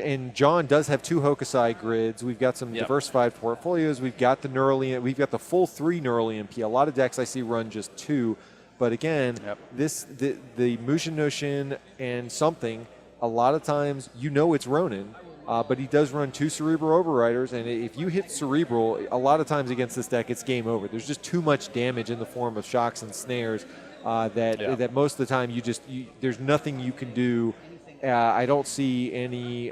And Jon does have 2 Hokusai grids. We've got some diversified portfolios. We've got the Neural, we've got the full 3 Neural EMP. A lot of decks I see run just 2. But again, the Mushin no Shin and something, a lot of times it's Ronin. But he does run 2 Cerebral Overriders, and if you hit Cerebral, a lot of times against this deck, it's game over. There's just too much damage in the form of shocks and snares that most of the time there's nothing you can do. I don't see any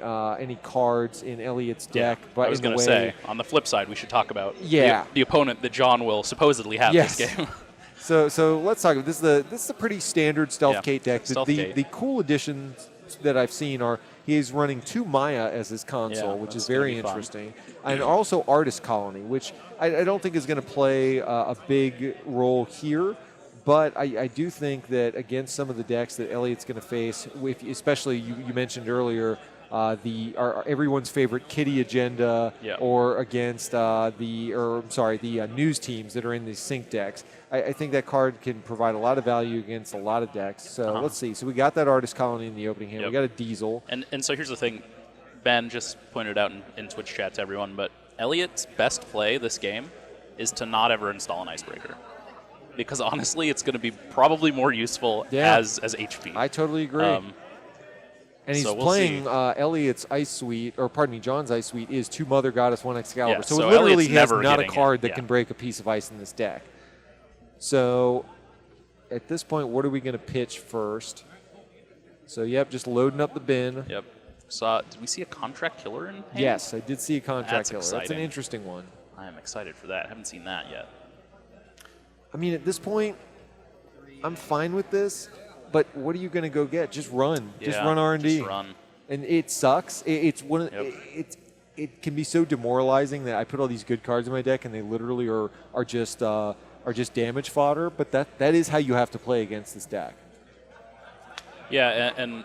cards in Eliot's deck. But I was going to say, on the flip side, we should talk about the opponent that Jon will supposedly have this game. So let's talk about this. This is a pretty standard Stealth Kate deck. The cool additions that I've seen are he's running 2 Maya as his console, which is very interesting, and also Artist Colony, which I don't think is going to play a big role here. But I do think that against some of the decks that Eliot's going to face, especially you mentioned earlier, everyone's favorite Kitty agenda, or against the news teams that are in these sync decks. I think that card can provide a lot of value against a lot of decks. So let's see. So we got that Artist Colony in the opening hand. We got a Diesel. And so here's the thing. Ben just pointed out in Twitch chat to everyone, but Eliot's best play this game is to not ever install an Icebreaker. Because honestly, it's going to be probably more useful as HP. I totally agree. And he's playing Eliot's Ice Suite, or pardon me, Jon's Ice Suite is 2 Mother Goddess, 1 Excalibur. Yeah, so it literally has not a card that can break a piece of ice in this deck. So at this point, what are we going to pitch first? So just loading up the bin. Did we see a Contract Killer in hand? Yes, I did see a Contract Killer. Exciting. That's an interesting one. I am excited for that. I haven't seen that yet. I mean, at this point, I'm fine with this, but what are you going to go get? Just run. Just run R&D. Just run. And it sucks. It can be so demoralizing that I put all these good cards in my deck and they literally are just damage fodder, but that is how you have to play against this deck. Yeah, and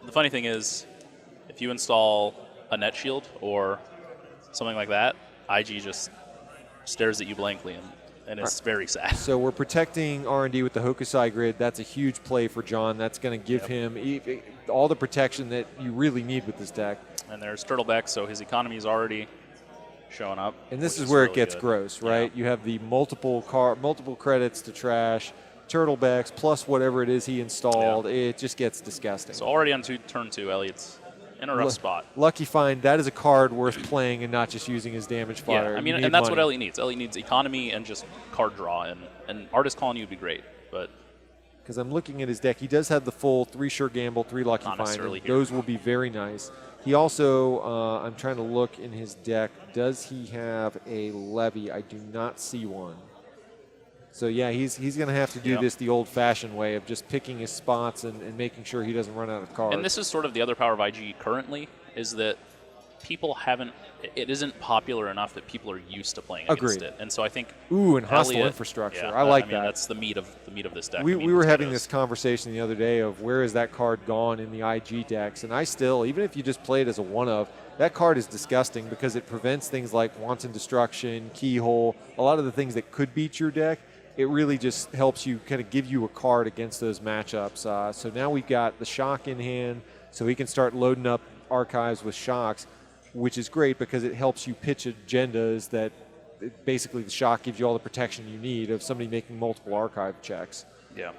the funny thing is, if you install a Net Shield or something like that, IG just stares at you blankly, and it's very sad. So we're protecting R&D with the Hokusai grid. That's a huge play for Jon. That's going to give him all the protection that you really need with this deck. And there's Turtleback, so his economy is already showing up. And this is where it gets gross, right? You have the multiple credits to trash, Turtlebacks, plus whatever it is he installed. It just gets disgusting. So already on turn 2, Eliot's in a rough spot. Lucky find, that is a card worth playing and not just using as damage fodder. Yeah, I mean, and that's what Eliot needs. Eliot needs economy and just card draw, and Artist Colony would be great, but... Because I'm looking at his deck, he does have the full 3 Sure Gamble, 3 Lucky Find. Those will be very nice. He also, I'm trying to look in his deck, does he have a Levy? I do not see one. So yeah, he's going to have to do this the old-fashioned way of just picking his spots and making sure he doesn't run out of cards. And this is sort of the other power of IG currently, is that people haven't, it isn't popular enough that people are used to playing against it. And so I think and hostile infrastructure. I like that. That's the meat of this deck. We were having this conversation the other day of where is that card gone in the IG decks, and I still, even if you just play it as a one-of, that card is disgusting because it prevents things like Wanton Destruction, Keyhole, a lot of the things that could beat your deck. It really just helps you kind of give you a card against those matchups. So now we've got the Shock in hand, so we can start loading up archives with Shocks, which is great because it helps you pitch agendas that basically the Shock gives you all the protection you need of somebody making multiple archive checks. Yeah.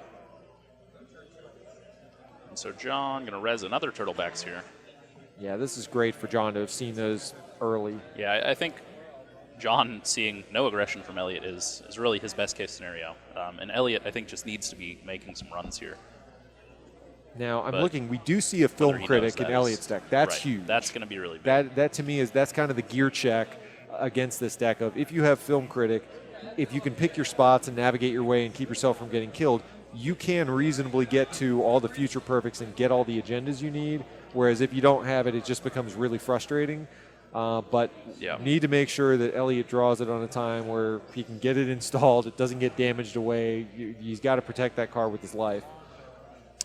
And so Jon going to res another Turtlebacks here. Yeah, this is great for Jon to have seen those early. Yeah, I think Jon seeing no aggression from Eliot is really his best case scenario. And Eliot, I think, just needs to be making some runs here. Now, I'm looking. We do see a Film Critic in Eliot's deck. That's huge. That's going to be really big. That to me that's kind of the gear check against this deck of if you have Film Critic, if you can pick your spots and navigate your way and keep yourself from getting killed, you can reasonably get to all the future perfects and get all the agendas you need. Whereas if you don't have it, it just becomes really frustrating. But you need to make sure that Eliot draws it on a time where he can get it installed. It doesn't get damaged away. He's got to protect that card with his life.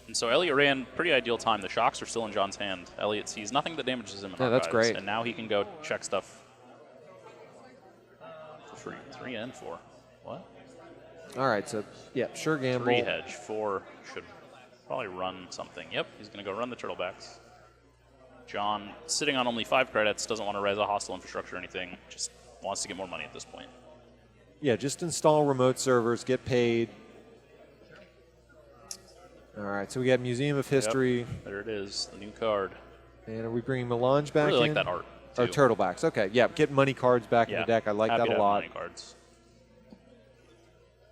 And so Eliot ran pretty ideal time. The Shocks are still in Jon's hand. Eliot sees nothing that damages him in archives, that's great. And now he can go check stuff for free. 3 and 4. What? All right, so, Sure Gamble. 3 hedge. 4 should probably run something. Yep, he's going to go run the Turtlebacks. Jon, sitting on only 5 credits, doesn't want to res a hostile infrastructure or anything, just wants to get more money at this point. Yeah, just install remote servers, get paid. All right, so we got Museum of History. Yep, there it is, the new card. And are we bringing Melange back in? I really like that art, too. Or Turtlebacks, okay. Yeah, get money cards back in the deck. I like that a lot. Money cards.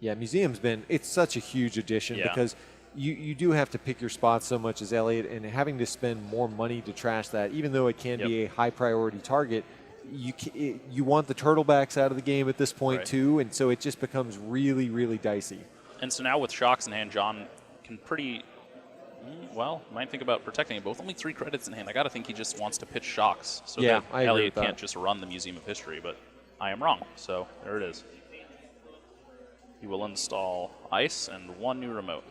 Yeah, Museum's it's such a huge addition because you do have to pick your spots so much as Eliot, and having to spend more money to trash that, even though it can be a high priority target, you want the Turtlebacks out of the game at this point too, and so it just becomes really, really dicey. And so now with Shocks in hand, Jon can might think about protecting it, but with only 3 credits in hand, I got to think he just wants to pitch Shocks so that Eliot can't just run the Museum of History, but I am wrong, so there it is. He will install Ice and 1 new remote.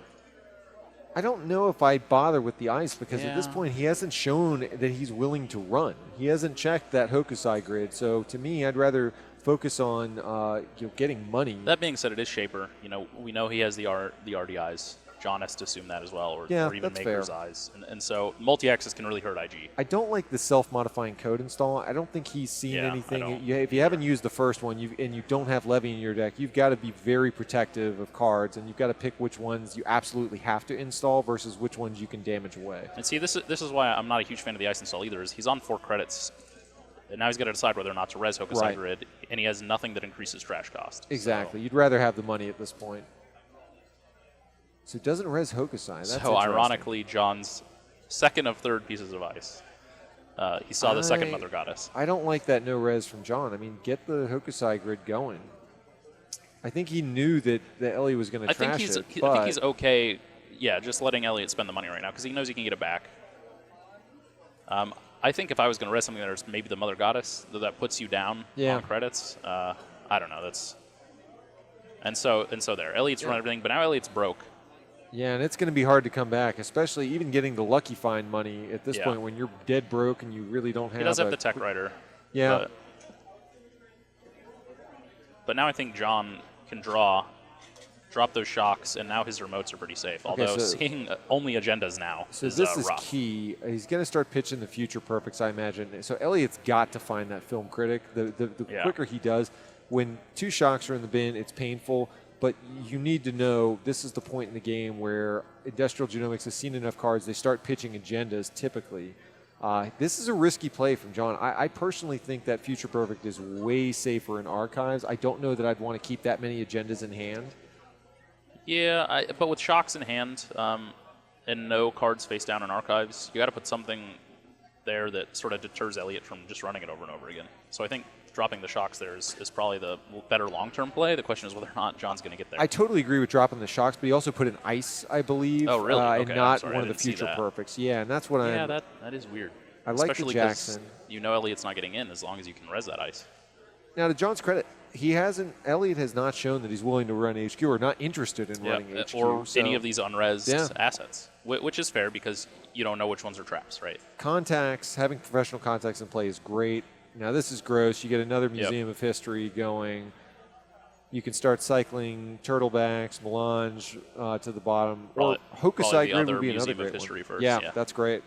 I don't know if I bother with the Ice because at this point he hasn't shown that he's willing to run. He hasn't checked that Hokusai grid, so to me I'd rather focus on getting money. That being said, it is Shaper. We know he has the RDIs. Jon has to assume that as well, or even Maker's Eyes. And so multi-access can really hurt IG. I don't like the self-modifying code install. I don't think he's seen anything. If you haven't used the first one and you don't have Levy in your deck, you've got to be very protective of cards, and you've got to pick which ones you absolutely have to install versus which ones you can damage away. And see, this is why I'm not a huge fan of the Ice install either, is he's on 4 credits. And now he's got to decide whether or not to res Hokusai Grid, and he has nothing that increases trash cost. Exactly. So. You'd rather have the money at this point. So it doesn't res Hokusai. That's so ironically, Jon's second of 3rd pieces of Ice. He saw the second Mother Goddess. I don't like that no res from Jon. I mean, get the Hokusai grid going. I think he knew that Eliot was going to trash it. I think he's okay, just letting Eliot spend the money right now because he knows he can get it back. I think if I was going to res something there's maybe the Mother Goddess that puts you down on credits. I don't know. And so there. Eliot's run everything, but now Eliot's broke. Yeah, and it's going to be hard to come back, especially even getting the Lucky Find money at this point when you're dead broke and you really don't have. He does have the Tech Writer. Yeah. But now I think Jon can drop those Shocks, and now his remotes are pretty safe. Although seeing only agendas now is this is rough. key. He's going to start pitching the future perfects, I imagine. So Eliot's got to find that film critic. The quicker he does, when 2 Shocks are in the bin, it's painful. But you need to know this is the point in the game where Industrial Genomics has seen enough cards. They start pitching agendas typically. This is a risky play from Jon. I personally think that Future Perfect is way safer in Archives. I don't know that I'd want to keep that many agendas in hand. Yeah, but with Shocks in hand and no cards face down in Archives, you got to put something there that sort of deters Eliot from just running it over and over again. So I think dropping the Shocks there is probably the better long-term play. The question is whether or not Jon's going to get there. I totally agree with dropping the Shocks, but he also put in Ice, I believe. Oh, really? Okay, and not one of the Future Perfects. Yeah, and that's what I'm... Yeah, that is weird. I like the Jackson. You know Eliot's not getting in as long as you can res that Ice. Now, to Jon's credit, Eliot has not shown that he's willing to run HQ or not interested in running HQ. Or any of these unresed assets, which is fair because you don't know which ones are traps, right? Contacts, having professional contacts in play is great. Now, this is gross. You get another Museum of History going. You can start cycling Turtlebacks, Melange to the bottom. Or Hokusai Grid would be another great one. First, yeah, that's great.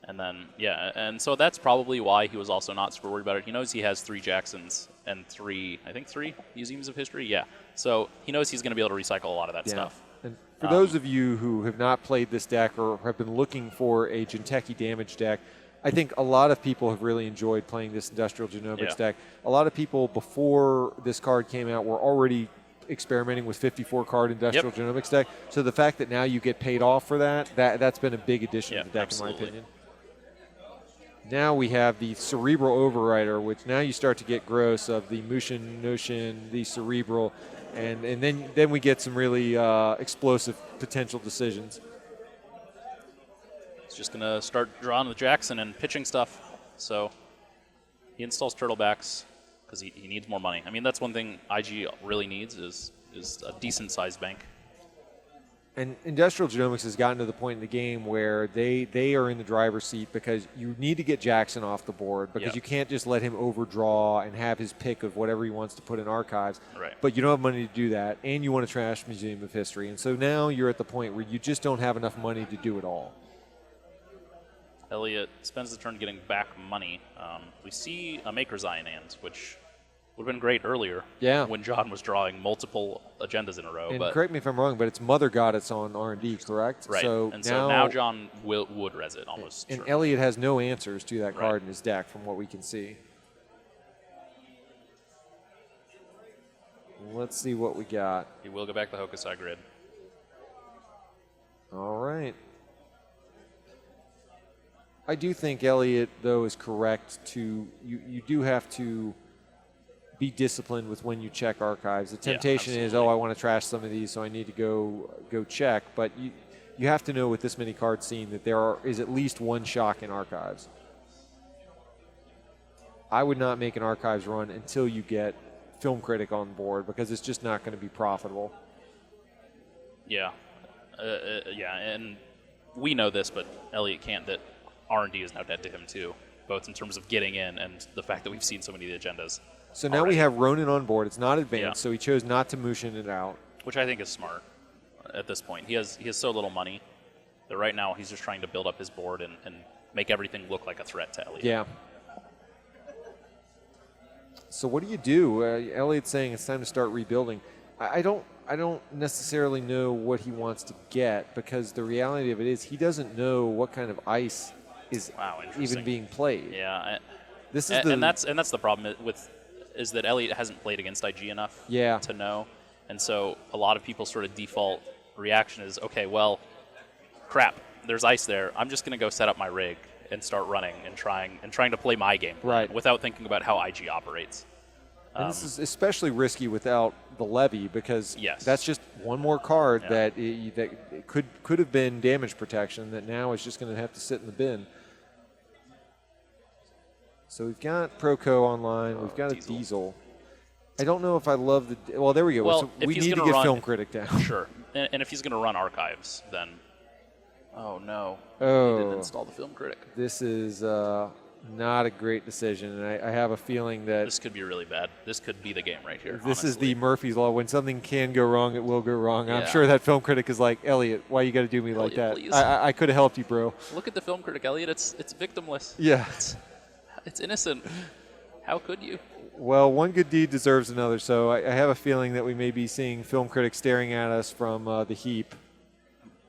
And then, and so that's probably why he was also not super worried about it. He knows he has 3 Jacksons and 3 Museums of History. Yeah. So he knows he's going to be able to recycle a lot of that stuff. And for those of you who have not played this deck or have been looking for a Jinteki damage deck, I think a lot of people have really enjoyed playing this Industrial Genomics deck. A lot of people before this card came out were already experimenting with 54-card Industrial Genomics deck. So the fact that now you get paid off for that's been a big addition to the deck in my opinion. Now we have the Cerebral Overrider, which now you start to get gross of the Mushin, Noshin, the Cerebral, and then we get some really explosive potential decisions. He's just going to start drawing with Jackson and pitching stuff. So he installs Turtlebacks because he needs more money. I mean, that's one thing IG really needs is a decent-sized bank. And Industrial Genomics has gotten to the point in the game where they are in the driver's seat because you need to get Jackson off the board because you can't just let him overdraw and have his pick of whatever he wants to put in Archives. Right. But you don't have money to do that, and you want to trash Museum of History. And so now you're at the point where you just don't have enough money to do it all. Eliot spends the turn getting back money. We see a Maker's Eye in hand, which would have been great earlier when Jon was drawing multiple agendas in a row. And but correct me if I'm wrong, but it's Mother Goddess on R&D, correct? Right. So so now Jon would res it almost. And Eliot has no answers to that card in his deck from what we can see. Let's see what we got. He will go back to the Hokusai grid. All right. I do think Eliot, though, is correct to you do have to be disciplined with when you check archives. The temptation is, oh, I want to trash some of these, so I need to go check. But you have to know with this many cards seen that there is at least one shock in archives. I would not make an archives run until you get Film Critic on board because it's just not going to be profitable. Yeah. And we know this, but Eliot can't, that R&D is now dead to him too, both in terms of getting in and the fact that we've seen so many of the agendas. So now we have Ronin on board. It's not advanced, so he chose not to Mushin it out. Which I think is smart at this point. He has so little money that right now he's just trying to build up his board and make everything look like a threat to Eliot. Yeah. So what do? Eliot's saying it's time to start rebuilding. I don't necessarily know what he wants to get because the reality of it is he doesn't know what kind of ice is even being played. Yeah. This is and that's the problem is that Eliot hasn't played against IG enough to know. And so a lot of people's sort of default reaction is, okay, well, crap, there's ice there. I'm just going to go set up my rig and start running and trying to play my game without thinking about how IG operates. And this is especially risky without the levy because that's just one more card that could have been damage protection that now is just going to have to sit in the bin. So we've got Proco online. We've got a Diesel. I don't know if I love the... Well, there we go. Well, so we need to get Film Critic down. Sure. And if he's going to run archives, then... Oh, no. Oh. He didn't install the Film Critic. This is not a great decision, and I have a feeling that... This could be really bad. This could be the game right here, This honestly. is the Murphy's Law. When something can go wrong, it will go wrong. Yeah. I'm sure that Film Critic is like, Eliot, why you got to do me like that? Please. I could have helped you, bro. Look at the Film Critic, Eliot. It's victimless. Yeah. It's innocent. How could you? Well, one good deed deserves another, so I have a feeling that we may be seeing Film Critic staring at us from the heap.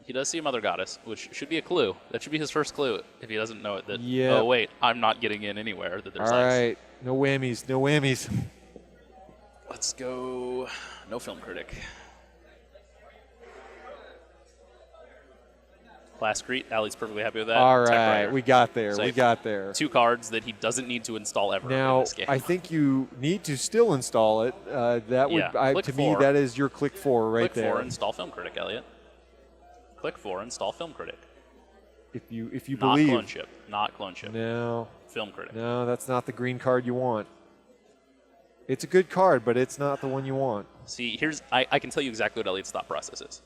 He does see Mother Goddess, which should be a clue. That should be his first clue if he doesn't know it. That, oh, wait, I'm not getting in anywhere. That there's All ice. right. No whammies. No whammies. Let's go. No Film Critic. Class Crete. Ali's perfectly happy with that. All right. We got there. Safe. We got there. 2 cards that he doesn't need to install ever now, in this game. I think you need to still install it. That would, to me, that is your click 4 right there. Click 4, install Film Critic, Eliot. Click 4, install Film Critic. If you not believe. Clone Ship. Not Clone Ship. No. Film Critic. No, that's not the green card you want. It's a good card, but it's not the one you want. See, I can tell you exactly what Eliot's thought process is.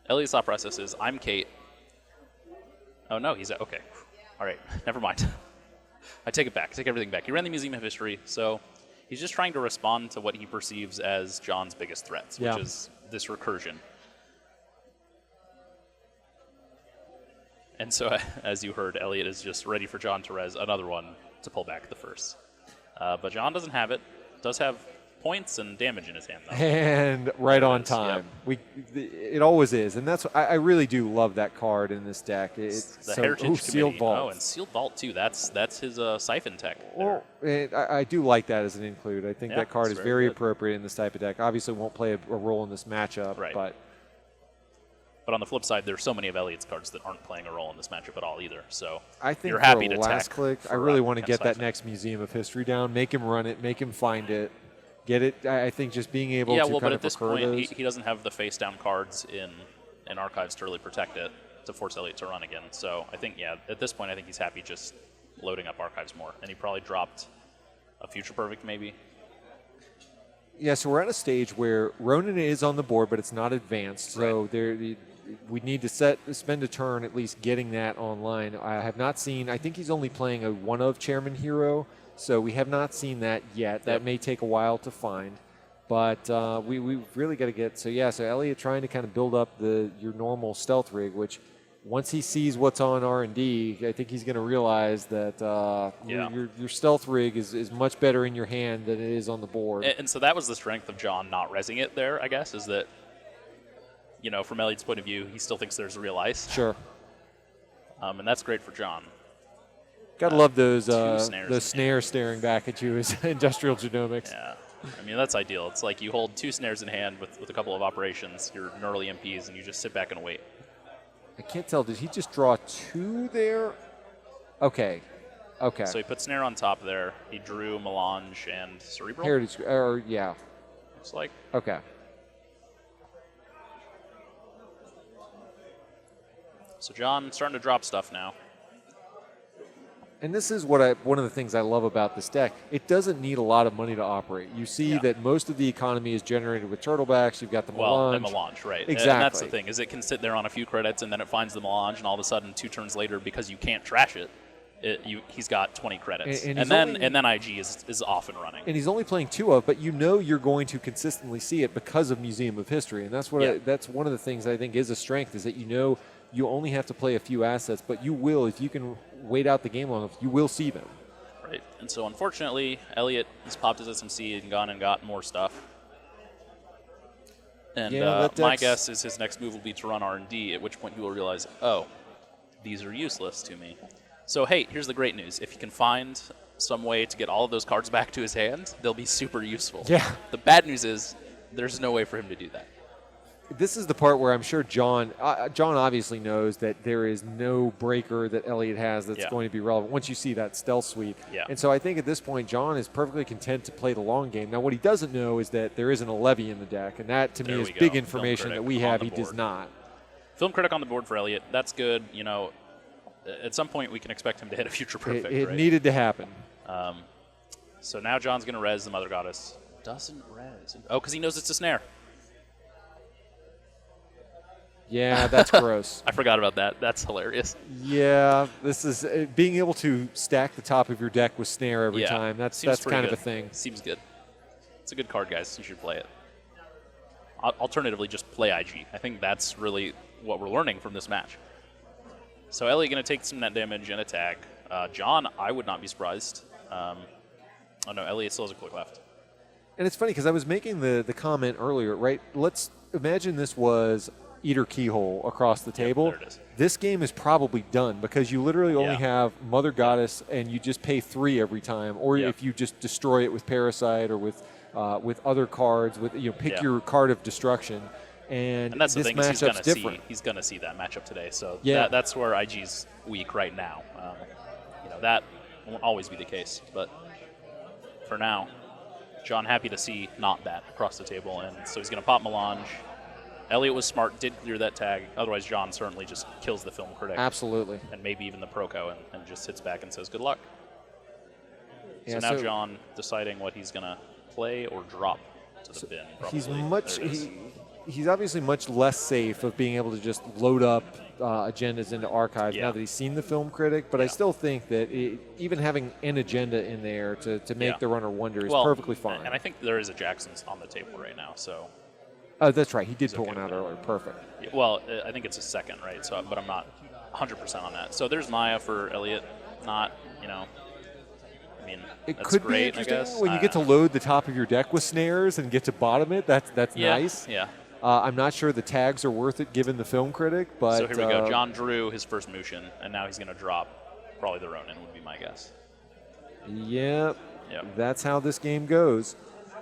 Eliot's thought process is, I'm Kate. Oh, no, he's okay. All right, never mind. I take it back. I take everything back. He ran the Museum of History, so he's just trying to respond to what he perceives as Jon's biggest threats, which is this recursion. And so, as you heard, Eliot is just ready for Jon to res another one to pull back the first. But Jon doesn't have it. Does have points and damage in his hand, though. And right on time. It always is. And that's I really do love that card in this deck. It's the Heritage Committee. Sealed Vault. Oh, and Sealed Vault, too. That's his Siphon tech. Well, I do like that as an include. I think that card is very appropriate in this type of deck. Obviously won't play a role in this matchup. Right. But on the flip side, there's so many of Eliot's cards that aren't playing a role in this matchup at all either. So I think you're happy to last click, I really want to get that next Museum of History down, make him run it, make him find it, get it. I think just being able to but at this point, he doesn't have the face down cards in archives to really protect it, to force Eliot to run again. So I think, at this point, I think he's happy just loading up archives more. And he probably dropped a Future Perfect maybe. Yeah, so we're at a stage where Ronin is on the board, but it's not advanced. So we need to spend a turn at least getting that online. I have not seen, I think he's only playing a one of Chairman Hero, so we have not seen that yet. That may take a while to find. But we really got to get, so Eliot trying to kind of build up your normal stealth rig, which once he sees what's on R&D, I think he's going to realize that your stealth rig is much better in your hand than it is on the board. And so that was the strength of Jon not resing it there, I guess, is that, from Eliot's point of view, he still thinks there's real ice. Sure. And that's great for Jon. Gotta love those snares staring back at you as industrial genomics. Yeah. I mean, that's ideal. It's like you hold 2 snares in hand with a couple of operations, your gnarly MPs, and you just sit back and wait. I can't tell. Did he just draw 2 there? Okay. So he put snare on top there. He drew melange and cerebral. Heritage, yeah. Looks like. Okay. So Jon starting to drop stuff now. And this is one of the things I love about this deck. It doesn't need a lot of money to operate. You see that most of the economy is generated with turtlebacks. You've got the melange. The melange, right. Exactly. And that's the thing, is it can sit there on a few credits and then it finds the melange, and all of a sudden 2 turns later, because you can't trash it, he's got 20 credits. And then IG is off and running. And he's only playing 2 of, but you're going to consistently see it because of Museum of History. And that's that's one of the things I think is a strength, is that you only have to play a few assets, but you will, if you can wait out the game long enough, you will see them. Right. And so unfortunately, Eliot has popped his SMC and gone and got more stuff. And my guess is his next move will be to run R&D, at which point he will realize, oh, these are useless to me. So hey, here's the great news. If he can find some way to get all of those cards back to his hand, they'll be super useful. Yeah. The bad news is there's no way for him to do that. This is the part where I'm sure Jon obviously knows that there is no breaker that Eliot has that's going to be relevant once you see that stealth suite. Yeah. And so I think at this point, Jon is perfectly content to play the long game. Now, what he doesn't know is that there isn't a levy in the deck, and that to me is big information that we have. He does not. Film critic on the board for Eliot. That's good. At some point we can expect him to hit a future perfect. It needed to happen. So now Jon's going to res the Mother Goddess. Doesn't res. Oh, because he knows it's a snare. Yeah, that's gross. I forgot about that. That's hilarious. Yeah, this is being able to stack the top of your deck with snare every time. That's kind of a thing. Seems good. It's a good card, guys. You should play it. Alternatively, just play IG. I think that's really what we're learning from this match. So Eliot going to take some net damage and attack. Jon, I would not be surprised. Oh no, Eliot still has a quick left. And it's funny because I was making the comment earlier, right? Let's imagine this was Eater Keyhole across the table. There it is. This game is probably done because you literally only have Mother Goddess and you just pay 3 every time, or if you just destroy it with Parasite or with other cards, pick your card of destruction. And that's the this thing, matchup's different. He's going to see that matchup today. So that's where IG's weak right now. That won't always be the case, but for now, Jon happy to see not that across the table, and so he's going to pop melange. Eliot was smart, did clear that tag. Otherwise, Jon certainly just kills the film critic. Absolutely. And maybe even the Proco, and just sits back and says good luck. Yeah, so now Jon deciding what he's going to play or drop to the bin. Probably. He's obviously much less safe of being able to just load up agendas into archives now that he's seen the film critic, but I still think that even having an agenda in there to make the runner wonder is perfectly fine. And I think there is a Jackson's on the table right now, so... Oh, that's right. He did put one out earlier. Perfect. Well, I think it's a second, right? So, but I'm not 100% on that. So there's Maya for Eliot. Not, I mean, it that's could great, be interesting I guess. when you get to load the top of your deck with snares and get to bottom it. That's nice. Yeah. I'm not sure the tags are worth it given the film critic, but so here we go. Jon drew his first Mushin, and now he's going to drop probably the Ronin would be my guess. Yep. That's how this game goes.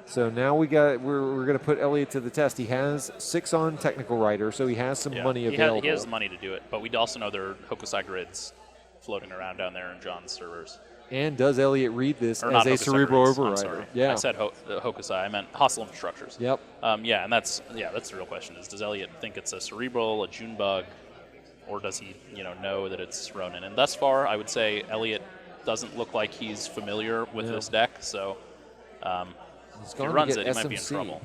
So now we're going to put Eliot to the test. He has 6 on Technical Writer, so he has some money available. He has the money to do it, but we also know there are Hokusai grids floating around down there in Jon's servers. And does Eliot read this as a Cerebral Overrider? Yeah. I said Hokusai. I meant Hostile Infrastructures. Yep. And that's the real question is, does Eliot think it's a Cerebral, a Junebug, or does he know that it's Ronin? And thus far, I would say Eliot doesn't look like he's familiar with this deck, so... If he runs it, he might be in trouble.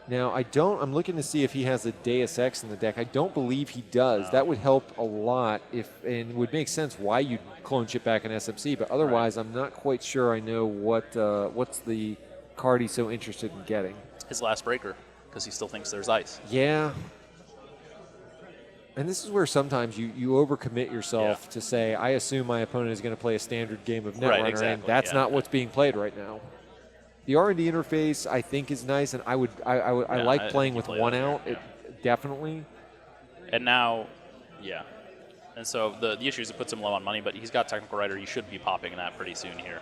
Now, I'm looking to see if he has a Deus Ex in the deck. I don't believe he does. That would help a lot and would make sense why you'd clone chip back an SMC, but otherwise I'm not quite sure I know what's the card he's so interested in getting. His last breaker, because he still thinks there's ice. Yeah. And this is where sometimes you overcommit yourself to say, I assume my opponent is going to play a standard game of Netrunner, and that's not what's being played right now. The R&D interface, I think, is nice, and I like playing with one out, definitely. And now, and so the issue is it puts him low on money, but he's got Technical Writer. He should be popping that pretty soon here,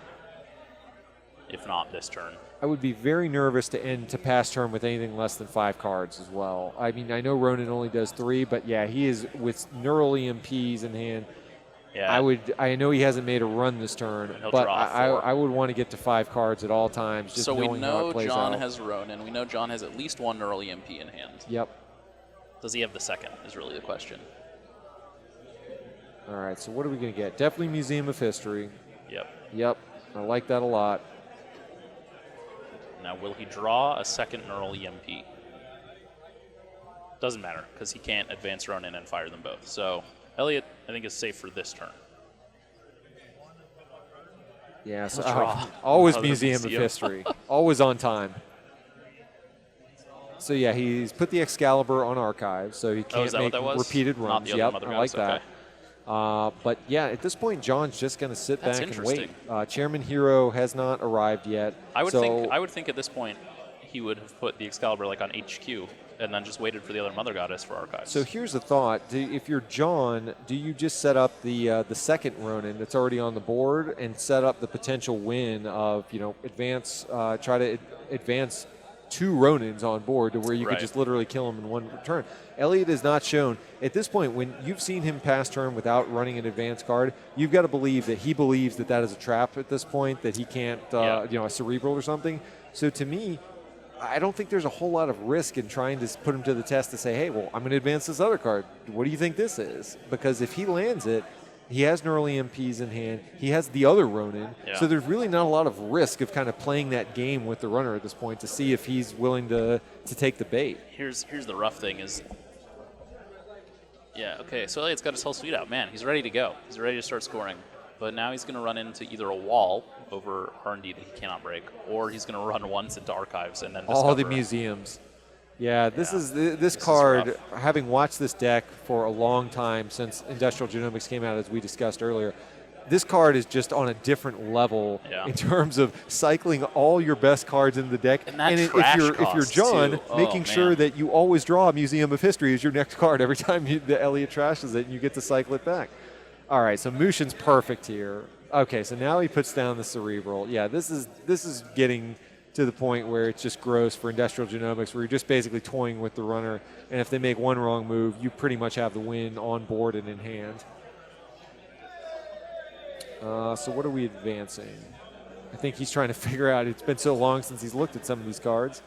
if not this turn. I would be very nervous to pass turn with anything less than 5 cards as well. I mean, I know Ronin only does 3, but yeah, he is with Neural EMPs in hand. Yeah. I know he hasn't made a run this turn, but I would want to get to 5 cards at all times. Just so we knowing know how it plays Jon out. has Ronin. We know Jon has at least 1 Neural EMP in hand. Yep. Does he have the second is really the question. All right, so what are we going to get? Definitely Museum of History. Yep. I like that a lot. Now, will he draw a second Neural EMP? Doesn't matter, because he can't advance Ronin and fire them both. So, Eliot, I think, is safe for this turn. Yeah, so always Museum of History. Always on time. So, yeah, he's put the Excalibur on Archive, so he can't make repeated runs. Yep, I like that. But, yeah, at this point, Jon's just going to sit back and wait. Chairman Hero has not arrived yet. I would think at this point he would have put the Excalibur like on HQ and then just waited for the other Mother Goddess for Archives. So here's the thought. If you're Jon, do you just set up the second Ronin that's already on the board and set up the potential win of, try to advance 2 Ronins on board to where you could just literally kill them in one turn? Eliot has not shown, at this point, when you've seen him pass turn without running an advance card, you've got to believe that he believes that is a trap at this point, that he can't, a Cerebral or something. So to me, I don't think there's a whole lot of risk in trying to put him to the test to say, hey, well, I'm going to advance this other card. What do you think this is? Because if he lands it, he has Neural EMPs in hand. He has the other Ronin. Yeah. So there's really not a lot of risk of kind of playing that game with the runner at this point to see if he's willing to take the bait. Here's the rough thing is, so Eliot's got his whole suite out. Man, he's ready to go. He's ready to start scoring. But now he's going to run into either a wall over R&D that he cannot break, or he's going to run once into Archives and then all the museums. Yeah, this card, having watched this deck for a long time since Industrial Genomics came out, as we discussed earlier, this card is just on a different level in terms of cycling all your best cards into the deck. And if you're Jon, making sure that you always draw a Museum of History as your next card every time the Eliot trashes it and you get to cycle it back. All right, so Mushin's perfect here. Okay, so now he puts down the Cerebral. Yeah, this is getting to the point where it's just gross for Industrial Genomics, where you're just basically toying with the runner, and if they make one wrong move, you pretty much have the win on board and in hand. So what are we advancing? I think he's trying to figure out, it's been so long since he's looked at some of these cards.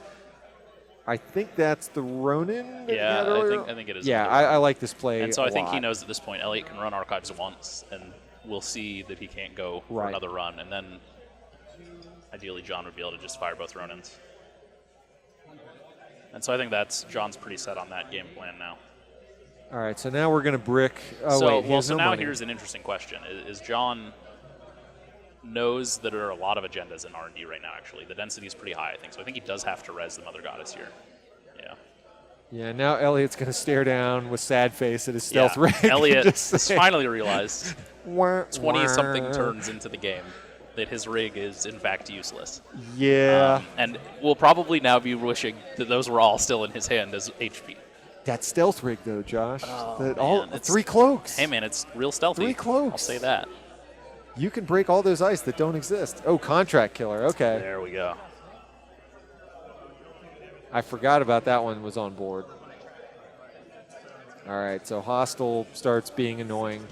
I think that's the Ronin. I think it is. Yeah, I like this play. And so I think he knows at this point Eliot can run Archives once, and we'll see that he can't go for another run, and then ideally Jon would be able to just fire both Ronins. And so I think Jon's pretty set on that game plan now. All right, so now we're going to brick. Here's an interesting question: Is Jon knows that there are a lot of agendas in R&D right now, actually. The density is pretty high, I think. So I think he does have to res the Mother Goddess here. Yeah. Yeah, now Eliot's going to stare down with sad face at his stealth rig. Eliot has finally realized 20-something turns into the game that his rig is, in fact, useless. Yeah. And we'll probably now be wishing that those were all still in his hand as HP. That stealth rig, though, Josh. 3 cloaks. Hey, man, it's real stealthy. 3 cloaks. I'll say that. You can break all those ice that don't exist. Oh, Contract Killer. Okay. There we go. I forgot about that one was on board. All right, so Hostile starts being annoying.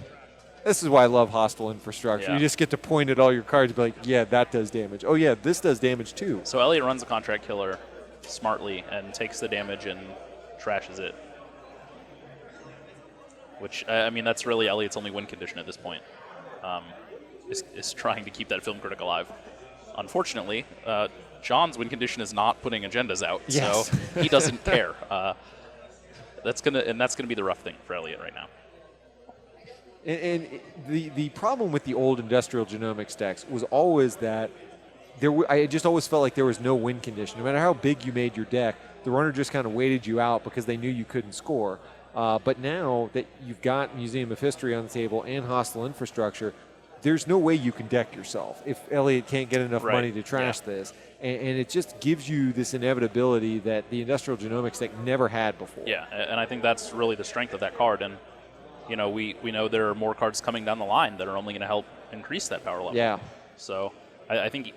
This is why I love Hostile infrastructure. Yeah. You just get to point at all your cards and be like, yeah, that does damage. Oh, yeah, this does damage too. So Eliot runs the Contract Killer smartly and takes the damage and trashes it. Which, I mean, that's really Eliot's only win condition at this point. Is trying to keep that film critic alive. Unfortunately, Jon's win condition is not putting agendas out, so he doesn't care. That's gonna be the rough thing for Eliot right now. And the problem with the old Industrial Genomics decks was always that I just always felt like there was no win condition. No matter how big you made your deck, the runner just kind of waited you out because they knew you couldn't score. But now that you've got Museum of History on the table and hostile infrastructure, there's no way you can deck yourself if Eliot can't get enough money to trash this. And it just gives you this inevitability that the Industrial Genomics deck never had before. Yeah, and I think that's really the strength of that card. And, you know, we know there are more cards coming down the line that are only going to help increase that power level. Yeah. So I think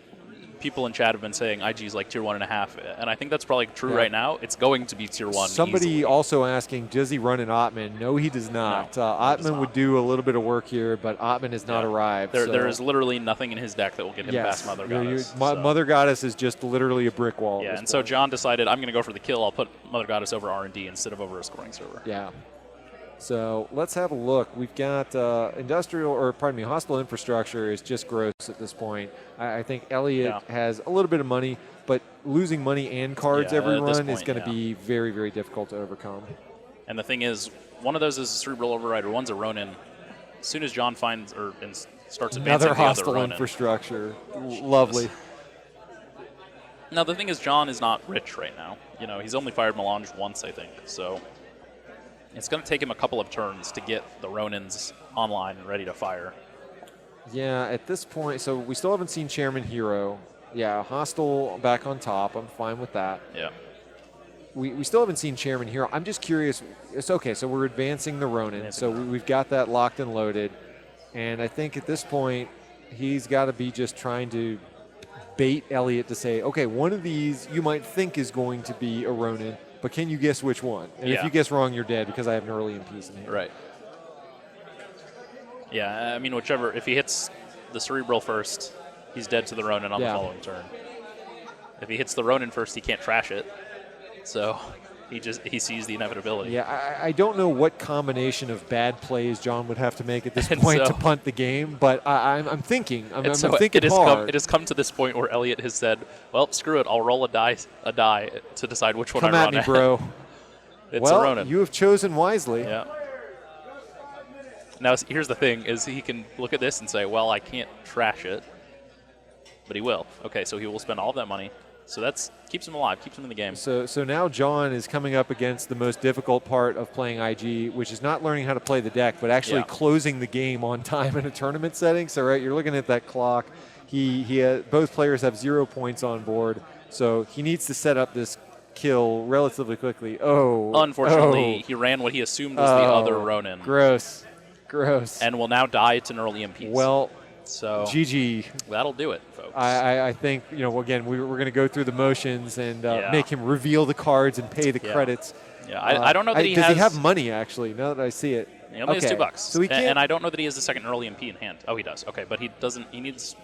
people in chat have been saying IG is like tier 1.5, and I think that's probably true right now. It's going to be tier 1. Somebody easily. also asking, does he run an Ottman? No, he does not. Ottman would do a little bit of work here, but Ottman has not arrived. There is literally nothing in his deck that will get him past Mother Goddess. Mother Goddess is just literally a brick wall. Yeah, and so Jon decided, I'm going to go for the kill. I'll put Mother Goddess over R&D instead of over a scoring server. Yeah. So let's have a look. We've got hostile infrastructure is just gross at this point. I think Eliot has a little bit of money, but losing money and cards every run is going to be very, very difficult to overcome. And the thing is, one of those is a Cerebral Overrider, one's a Ronin. As soon as Jon finds starts advancing another hostile infrastructure, lovely. Now the thing is, Jon is not rich right now. You know, he's only fired Melange once, I think. So it's going to take him a couple of turns to get the Ronins online and ready to fire. Yeah, at this point, so we still haven't seen Chairman Hero. Yeah, hostile back on top. I'm fine with that. Yeah. We still haven't seen Chairman Hero. I'm just curious. It's okay, so we're advancing the Ronin. So we've got that locked and loaded. And I think at this point, he's got to be just trying to bait Eliot to say, okay, one of these you might think is going to be a Ronin, but can you guess which one? And if you guess wrong, you're dead because I have an early piece in here. Right. Yeah, I mean, whichever. If he hits the Cerebral first, he's dead to the Ronin on the following turn. If he hits the Ronin first, he can't trash it. So he sees the inevitability. Yeah, I don't know what combination of bad plays Jon would have to make at this point to punt the game, but I'm thinking. I'm thinking hard. It has come to this point where Eliot has said, "Well, screw it. I'll roll a die to decide which one I run." Come at me, bro. It's a Ronin. You have chosen wisely. Yeah. Now here's the thing: is he can look at this and say, "Well, I can't trash it," but he will. Okay, so he will spend all of that money. So that keeps him alive, keeps him in the game. So now Jon is coming up against the most difficult part of playing IG, which is not learning how to play the deck, but actually closing the game on time in a tournament setting. So you're looking at that clock. Both players have 0 points on board, so he needs to set up this kill relatively quickly. Unfortunately, he ran what he assumed was the other Ronin. Gross. And will now die to neural EMPs. Well, so GG. That'll do it, folks. I think, again, we're going to go through the motions and make him reveal the cards and pay the credits. Yeah, I don't know that he has... Does he have money, actually, now that I see it? He only has $2. So he can't... And I don't know that he has the second neural EMP in hand. Oh, he does. Okay, but he doesn't... He needs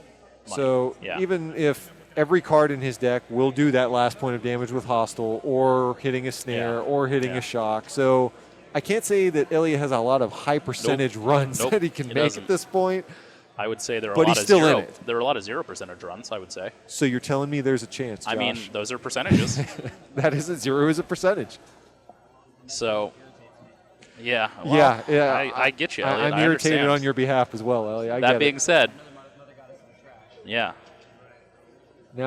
money. So even if every card in his deck will do that last point of damage with hostile or hitting a snare or hitting a shock. So I can't say that Eliot has a lot of high percentage runs that he can make at this point. I would say there are a lot of zero. There are a lot of 0% runs, I would say. So you're telling me there's a chance, Josh. I mean, those are percentages. That is zero is a percentage. So, yeah. Well, I get you, Eliot. I'm irritated on your behalf as well, Eliot. That being said, now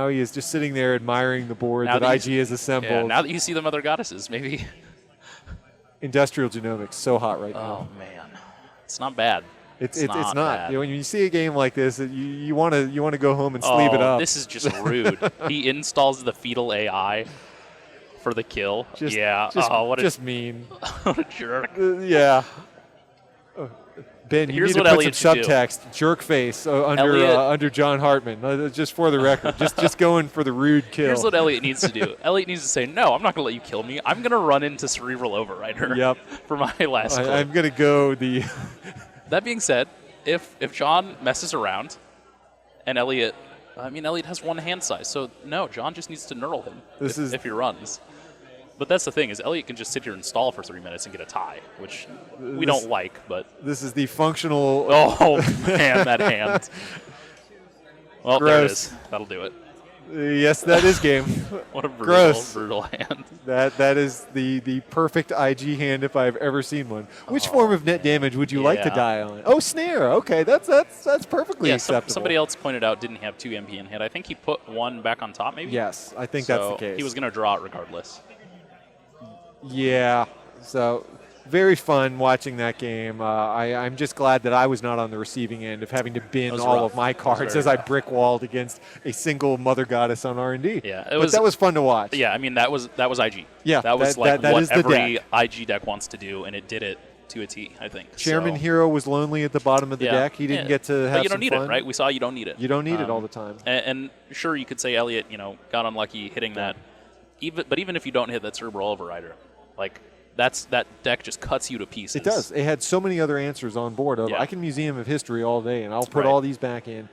he is just sitting there admiring the board that IG has assembled. Yeah, now that you see the Mother Goddesses, maybe. Industrial Genomics, so hot right now. Oh, man. It's not bad. It's not. Bad. When you see a game like this, you want to go home and sleeve it up. This is just rude. He installs the fetal AI for the kill. Just mean. What a jerk. Ben, you need to put some subtext. Jerk face under Jon Hartmann. Just for the record. just going for the rude kill. Here's what Eliot needs to do. Eliot needs to say, no, I'm not going to let you kill me. I'm going to run into Cerebral Overrider for my last clip. I'm going to go the... That being said, if Jon messes around and Eliot has one hand size, so no, Jon just needs to neural him if he runs. But that's the thing, is Eliot can just sit here and stall for 3 minutes and get a tie, which we don't like, but... This is the functional... Oh, man, that hand. Well, Gross. There it is. That'll do it. Yes, that is game. What a brutal hand. That is the perfect IG hand if I've ever seen one. Which form of net damage would you like to die on? Oh, snare. Okay, that's perfectly acceptable. Somebody else pointed out didn't have 2 MP in hand. I think he put 1 back on top, maybe? Yes, I think that's the case. He was going to draw it regardless. Yeah. So Very fun watching that game. I'm just glad that I was not on the receiving end of having to bin all rough. of my cards as I brick-walled against a single Mother Goddess on R&D. Yeah, that was fun to watch. Yeah, I mean, that was IG. Yeah, that was that what is the every deck. IG deck wants to do, and it did it to a T, I think. Chairman So, Hero was lonely at the bottom of the deck. He didn't get to have But you don't some need fun. it, right? We saw you don't need it. You don't need it all the time. And sure, you could say Eliot, got unlucky hitting that. But even if you don't hit that Cerebral Overrider, like, that deck just cuts you to pieces. It does. It had so many other answers on board. I can Museum of History all day, and I'll put all these back in.